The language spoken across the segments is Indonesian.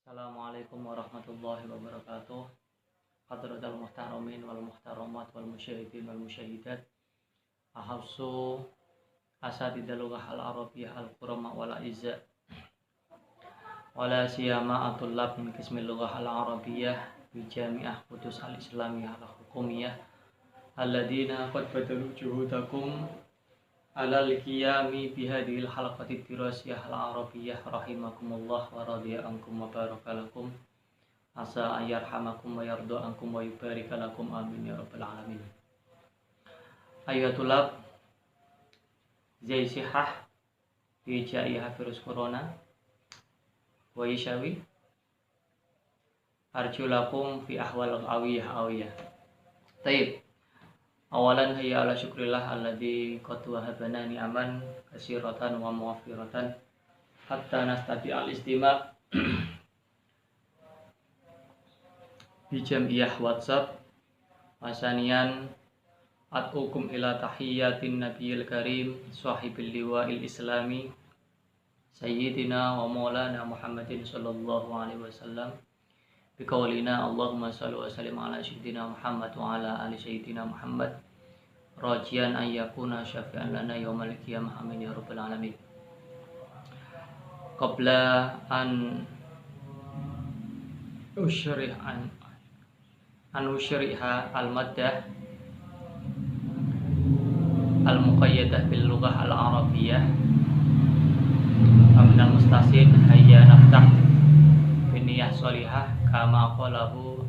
Assalamualaikum warahmatullahi wabarakatuh. Hadratal muhtaramin wal muhtaramat wal musyahidin wal musyahidat. Ahafsu asatidal lughah al arabiyyah al qurama wal izza. Wala siyama atullab min qismil lughah al arabiyyah bi Jami'ah Qudus al Islamiyah al Hukumiyah alladina qad badalu juhudakum alal qiyami bihadhil halaqati dirasiyah al-arabiyyah rahimakumullah wa radiya ankum wa barakalakum asa ayarhamakum wa yarda ankum wa yubarikalakum amin ya rabbal alamin. Ayatulab zai sihah fi jaiha virus corona wa yashawi arjulakum fi ahwal awiyah. Taib. Awalan hayya ala syukrillah alladzi qad wahabana ni'aman katsiratan wa muwaffiratan hatta nastati al-istima' bi jam'iyah WhatsApp. Wasanian at'ukum ila tahiyyatin nabiyil karim sahibil liwa'il islami sayyidina wa maulana Muhammadin sallallahu alaihi wasallam biqaulina Allahumma shalli wa sallim ala sayyidina Muhammad wa ala ali sayyidina Muhammad rajian an yakuna syafi'an lana yaumal qiyamah amin ya rabbal alamin. Qabla an usyriha al-maddah al-muqayyadah bil lughah al-arabiyyah min al-mustasin hayya naftah biniyah sholihah kama qalahu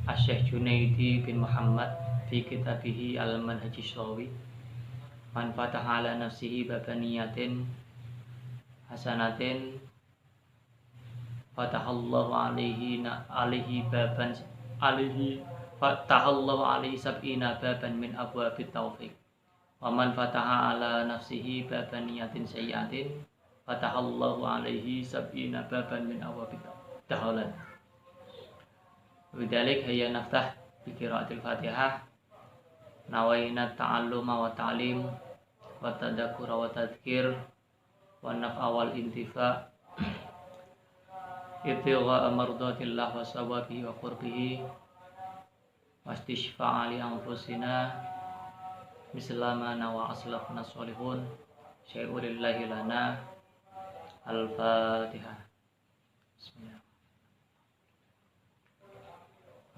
Asy-Syaikh Junaidi bin Muhammad fi kitabihi al-manhajis shawi man fataha ala nafsihi babaniyatin hasanatin fatahallahu alaihi sab'ina baban min abwabit taufiq wa man fataha ala nafsihi babaniyatin sayyi'atin fatahallahu alaihi sab'ina baban min abwabit dahalan. Bidalik hayya naftah bi qiraatil Fatihah nawaina ta'alluma wa ta'lim wa tadakkura wa tadhkir wa naf'a wal intifa' ibtigha mardatillah wa sawabihi wa qurbihi wastishfa'a li anfusina mislama nawa aslafna sholihun syai'ulillahi lana. Al-Fatihah. Bismillah.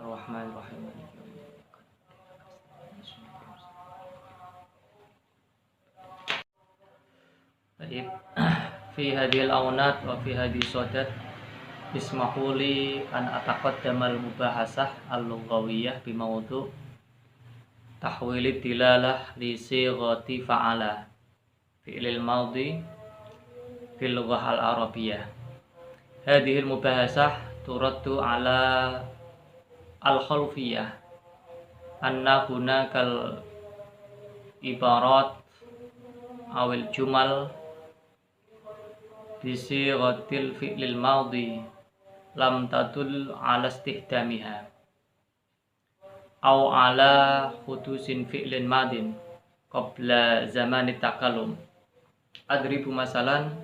Ar-Rahmanir-Rahim. Baik. Fi hadhil awnat wa fi hadhi sadat ismahu li an ataqaddama al-mubahasah al-lughawiyyah bi mawdu' tahwilid dilalah li sighati fa'ala fi'lil madhi fil lughah al-arabiyyah. Hadhil mubahasah turaddu ala al-khalfiyah anna hunakal ibarat awil jumal bisighatil fi'lil madhi lam tadul ala istihdamiha aw ala khudusin fi'lin madin qabla zamanit takallum. Adribu masalan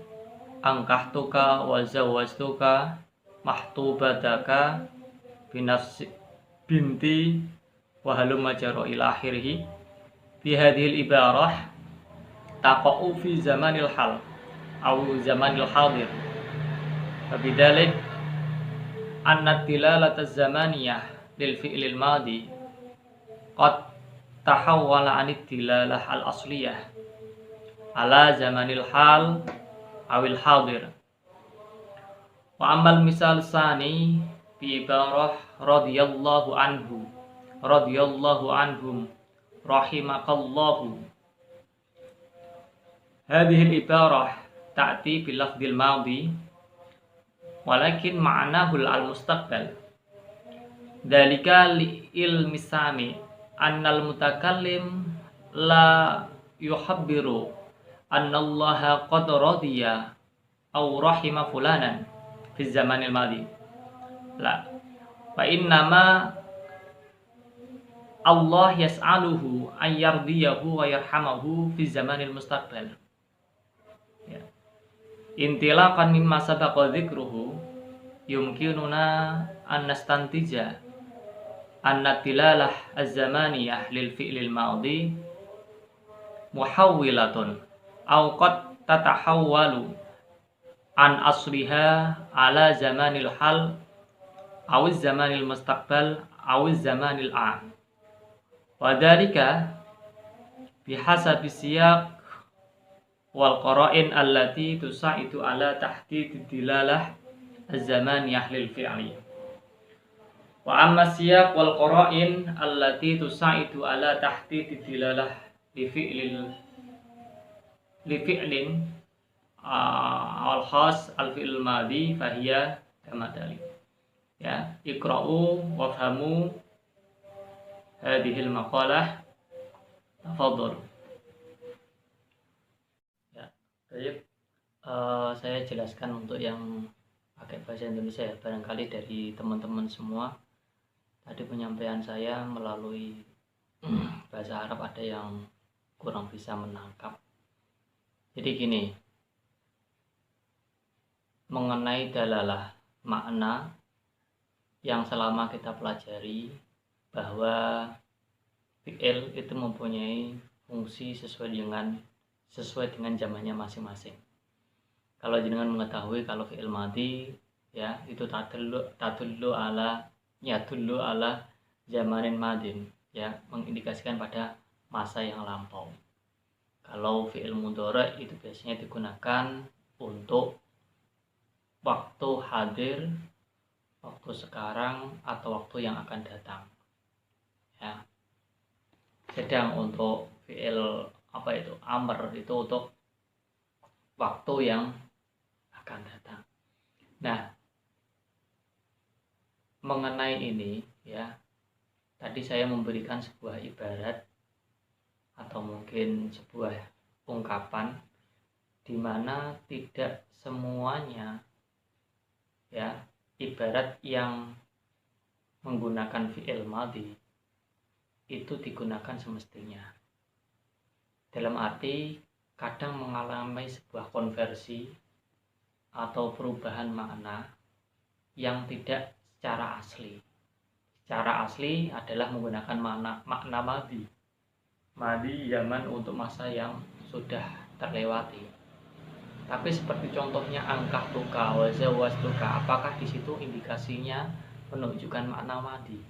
angkahtuka wa zawwajtuka mahtubataka binafsi binti wa halumma jaro ila akhirih. Fi hadhil ibarah taqa'u fi zamanil hal aw zamanil hadir. Fabidalik anna tilalata zamaniyah lil fi'lil madi qad tahawwala anit tilalah al asliyah ala zamanil hal awil hadir. Wa amal misal sani bi ibarah radhiyallahu anhum rahimakallahu. Hadhihi ibarah ta'ti bil lafdil madhi walakin ma'nahu al-mustaqbal. Dalika li ilmi sami annal mutakallim la yuhabbiru annallaha qad radiya aw rahima fulanan fi zamanil madhi. La fa innama Allah yas'aluhu an yardiyahu wa yarhamahu fi zamanil mustaqbal. Ya. Intilaqan mimma sabaqa dzikruhu yumkinuna an nastantija anna tilalah az-zamaniyah lil fi'lil madhi muhawwilatun aw qad tatahawwalu an asliha ala zamanil hal aw zamanil mustaqbal aw zamanil an wa dzalika bihasabi siyaq wal qara'in allati tusaidu ala tahdid dilalah az-zamaniyah lil fi'li wa amma siyaq wal qara'in allati tusaidu ala tahdid dilalah li fi'lin al khas al fi'l madhi fahiya kama tali. Ya, iqra'u wafhamu hadhil maqalah tafadhal. Ya, baik. Saya jelaskan untuk yang pakai bahasa Indonesia ya, barangkali dari teman-teman semua tadi penyampaian saya melalui bahasa Arab ada yang kurang bisa menangkap. Jadi gini, mengenai dalalah makna yang selama kita pelajari bahwa fi'il itu mempunyai fungsi sesuai dengan zamannya masing-masing. Kalau jenengan mengetahui kalau fi'il madhi ya itu yadullu ala zamanin madin ya, mengindikasikan pada masa yang lampau. Kalau fi'il mudhari itu biasanya digunakan untuk waktu hadir, waktu sekarang, atau waktu yang akan datang. Ya. Sedang untuk fi'il amr itu untuk waktu yang akan datang. Nah, mengenai ini ya, tadi saya memberikan sebuah ibarat atau mungkin sebuah ungkapan di mana tidak semuanya ya ibarat yang menggunakan fi'il madhi itu digunakan semestinya. Dalam arti kadang mengalami sebuah konversi atau perubahan makna yang tidak secara asli. Secara asli adalah menggunakan makna madhi. Madhi zaman untuk masa yang sudah terlewati. Tapi seperti contohnya angkah tuka, wazawaz tuka, apakah di situ indikasinya menunjukkan makna madhi?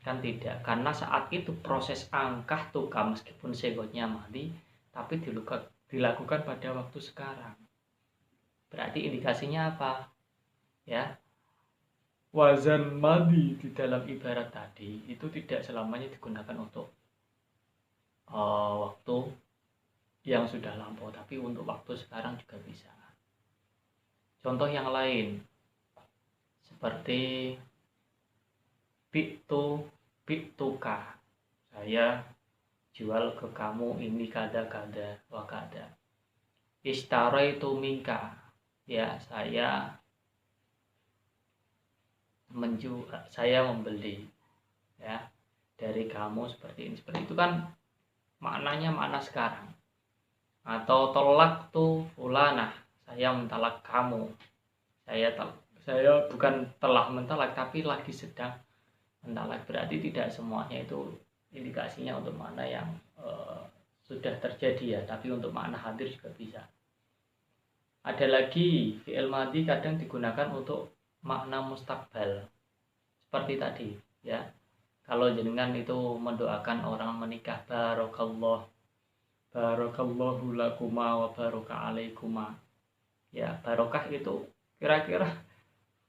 Kan tidak, karena saat itu proses angkah tuka meskipun segotnya madhi, tapi dilakukan pada waktu sekarang. Berarti indikasinya apa? Ya, wazan madhi di dalam ibarat tadi itu tidak selamanya digunakan untuk waktu yang sudah lampau, tapi untuk waktu sekarang juga bisa. Contoh yang lain seperti bi'tuka, saya jual ke kamu ini kada wa kada. Ishtaraitu minka, ya saya membeli ya dari kamu seperti ini. Seperti itu kan maknanya makna sekarang. Atau tolak tu fulanah, saya mentalak kamu. Saya bukan telah mentalak tapi lagi sedang mentalak. Berarti tidak semuanya itu indikasinya untuk makna yang sudah terjadi ya, tapi untuk makna hadir juga bisa. Ada lagi fi'il madhi kadang digunakan untuk makna mustaqbal. Seperti tadi ya. Kalau jenengan itu mendoakan orang menikah, barakallahu lakuma wa baraka alaikuma. Ya, barokah itu kira-kira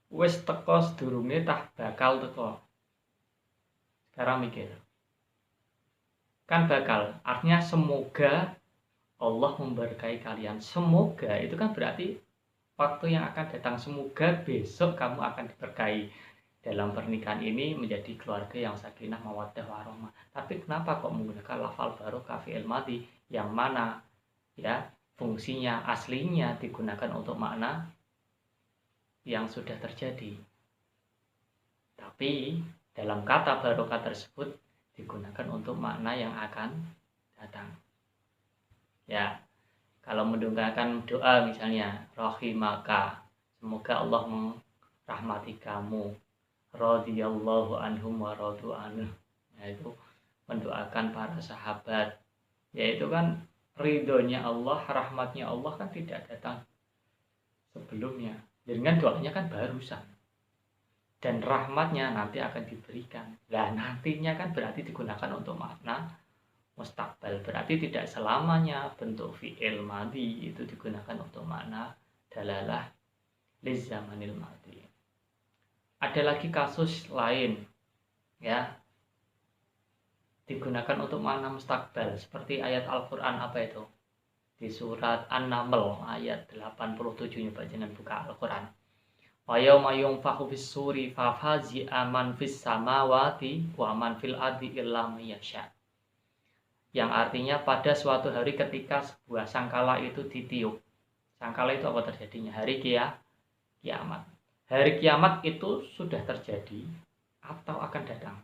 wis teko sedurunge tah bakal teko. Sekarang mikir. Kan bakal, artinya semoga Allah memberkahi kalian. Semoga itu kan berarti waktu yang akan datang. Semoga besok kamu akan diberkahi dalam pernikahan ini menjadi keluarga yang sakinah mawaddah warahmah. Tapi kenapa kok menggunakan lafal barokah fi'il madhi yang mana ya fungsinya aslinya digunakan untuk makna yang sudah terjadi, tapi dalam kata barokah tersebut digunakan untuk makna yang akan datang. Ya, kalau mendengarkan doa misalnya rahimaka, semoga Allah rahmati kamu, radhiyallahu anhum wa radu anhu. Nah, itu mendoakan para sahabat, yaitu kan ridhonya Allah, rahmatnya Allah kan tidak datang sebelumnya, dengan doanya kan barusan, dan rahmatnya nanti akan diberikan. Lah nantinya kan berarti digunakan untuk makna mustaqbal, berarti tidak selamanya bentuk fi'il madhi itu digunakan untuk makna dalalah lizamanil madhi. Ada lagi kasus lain ya, digunakan untuk makna mustaqbal, seperti ayat Al-Quran apa itu, di surat An-Naml ayat 87. Nyoba jangan buka Al-Quran. Wa yauma yunfakhu fis-suri fafazi'a man fis samawati wa man fil ardi illa may yasha. Yang artinya pada suatu hari ketika sebuah sangkala itu ditiup. Sangkala itu apa terjadinya? Hari kiamat. Hari kiamat itu sudah terjadi atau akan datang?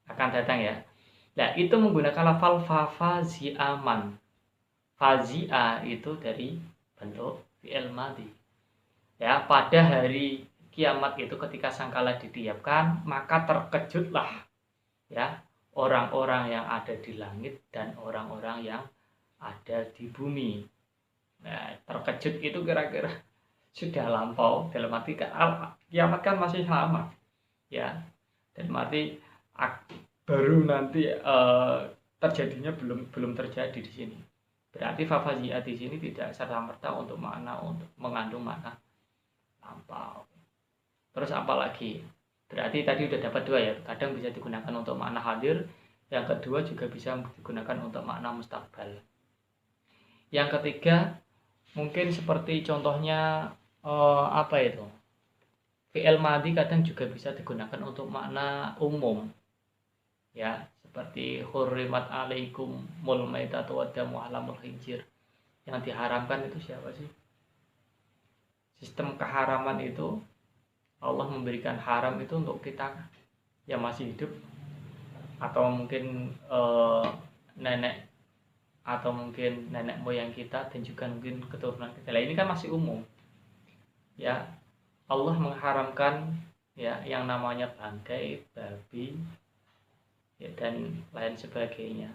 Akan datang ya. Nah, itu menggunakan lafal fafazi'a man. Fazi'a itu dari bentuk fi'il madhi. Ya, pada hari kiamat itu ketika sangkala ditiupkan, maka terkejutlah ya orang-orang yang ada di langit dan orang-orang yang ada di bumi. Nah, terkejut itu kira-kira sudah lampau, dalam arti kiamat kan masih lama ya, dan arti baru nanti terjadinya belum terjadi di sini. Berarti fafazi'ah di sini tidak serta-merta untuk mengandung makna lampau. Terus apa lagi? Berarti tadi udah dapat dua ya, kadang bisa digunakan untuk makna hadir, yang kedua juga bisa digunakan untuk makna mustaqbal. Yang ketiga mungkin seperti contohnya apa itu, fi'il madhi kadang juga bisa digunakan untuk makna umum ya, seperti hurrimat alaikum mul maitatu wadamu alamul khinzir. Yang diharamkan itu siapa sih? Sistem keharaman itu Allah memberikan haram itu untuk kita yang masih hidup, atau mungkin nenek atau mungkin nenek moyang kita, dan juga mungkin keturunan kita. Nah, ini kan masih umum ya. Allah mengharamkan ya yang namanya bangkai, babi ya, dan lain sebagainya.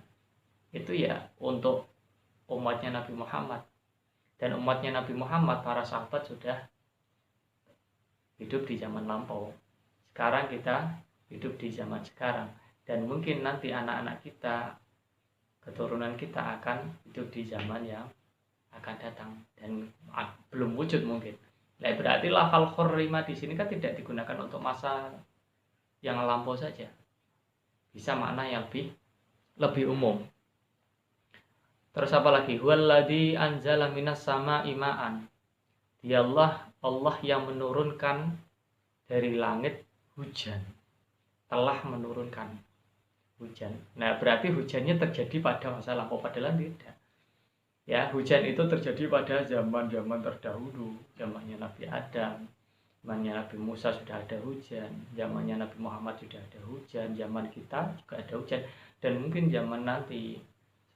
Itu ya untuk umatnya Nabi Muhammad, dan umatnya Nabi Muhammad para sahabat sudah hidup di zaman lampau. Sekarang kita hidup di zaman sekarang, dan mungkin nanti anak-anak kita, keturunan kita akan hidup di zaman yang akan datang dan belum wujud mungkin. Nah, berarti lafal hurrima di sini kan tidak digunakan untuk masa yang lampau saja, bisa makna yang lebih umum. Terus apa lagi? Huwallazi anzala minas sama'i ma'an. Dialah Allah yang menurunkan dari langit hujan, telah menurunkan hujan. Nah, berarti hujannya terjadi pada masa lampau, padahal tidak. Ya, hujan itu terjadi pada zaman-zaman terdahulu, zamannya Nabi Adam, zamannya Nabi Musa sudah ada hujan, zamannya Nabi Muhammad sudah ada hujan, zaman kita juga ada hujan, dan mungkin zaman nanti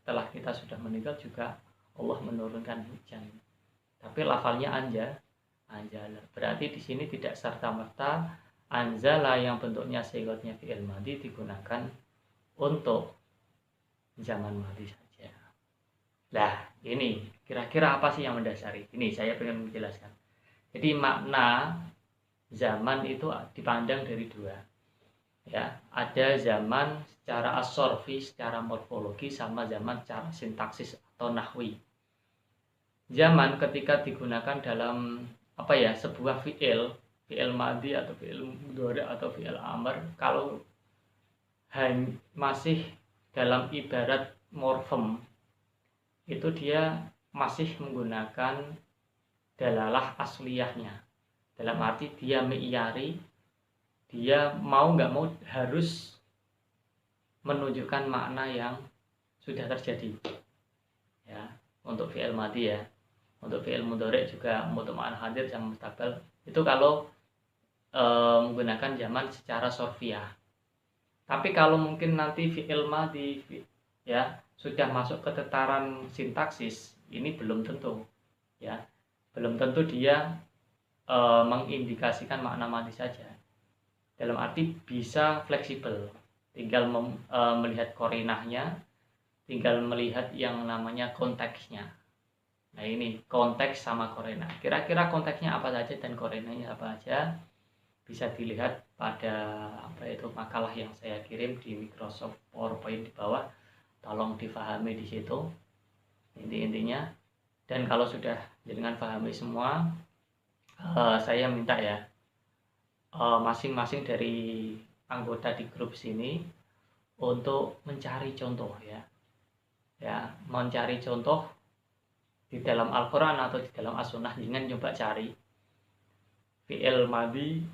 setelah kita sudah meninggal juga Allah menurunkan hujan. Tapi lafalnya anjala. Berarti di sini tidak serta-merta anzala yang bentuknya sigatnya fi'il madhi digunakan untuk zaman madhi saja. Lah, ini kira-kira apa sih yang mendasari? Ini saya ingin menjelaskan. Jadi makna zaman itu dipandang dari dua. Ya, ada zaman secara as-sorfi, secara morfologi, sama zaman secara sintaksis atau nahwi. Zaman ketika digunakan dalam sebuah fi'il madhi atau fi'il mudhari atau fi'il amr, kalau masih dalam ibarat morfem, itu dia masih menggunakan dalalah asliyahnya, dalam arti dia mi'yari, dia mau nggak mau harus menunjukkan makna yang sudah terjadi ya, untuk fi'il madhi ya. Untuk fi'il mudhari juga untuk makna hadir sama mustaqbal itu kalau menggunakan zaman secara sorfiah. Tapi kalau mungkin nanti fi'il madhi ya sudah masuk ke tataran sintaksis, ini belum tentu ya, belum tentu dia mengindikasikan makna mati saja. Dalam arti bisa fleksibel, tinggal melihat korinahnya, tinggal melihat yang namanya konteksnya. Nah ini konteks sama korinah. Kira-kira konteksnya apa saja dan korinahnya apa saja bisa dilihat pada makalah yang saya kirim di Microsoft PowerPoint di bawah. Tolong difahami di situ intinya. Dan kalau sudah dengan pahami semua, saya minta ya masing-masing dari anggota di grup sini untuk mencari contoh ya mencari contoh di dalam Al-Quran atau di dalam As-Sunnah. Jangan coba cari fi'il madhi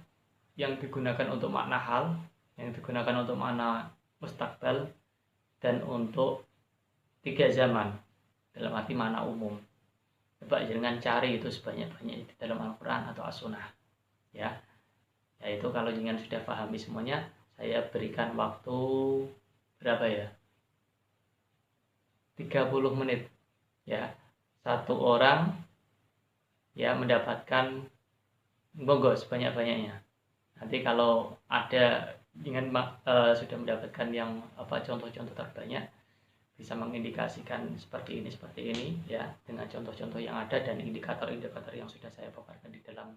yang digunakan untuk makna hal, yang digunakan untuk makna mustaqbal, dan untuk 3 zaman dalam arti makna umum. Coba jangan cari itu sebanyak-banyaknya di dalam Al-Quran atau As-Sunnah ya. Yaitu kalau jangan sudah pahami semuanya, saya berikan waktu berapa ya, 30 menit ya, satu orang ya mendapatkan monggo sebanyak-banyaknya. Nanti kalau ada sudah mendapatkan yang contoh-contoh terbanyak, bisa mengindikasikan seperti ini ya, dengan contoh-contoh yang ada dan indikator-indikator yang sudah saya paparkan di dalam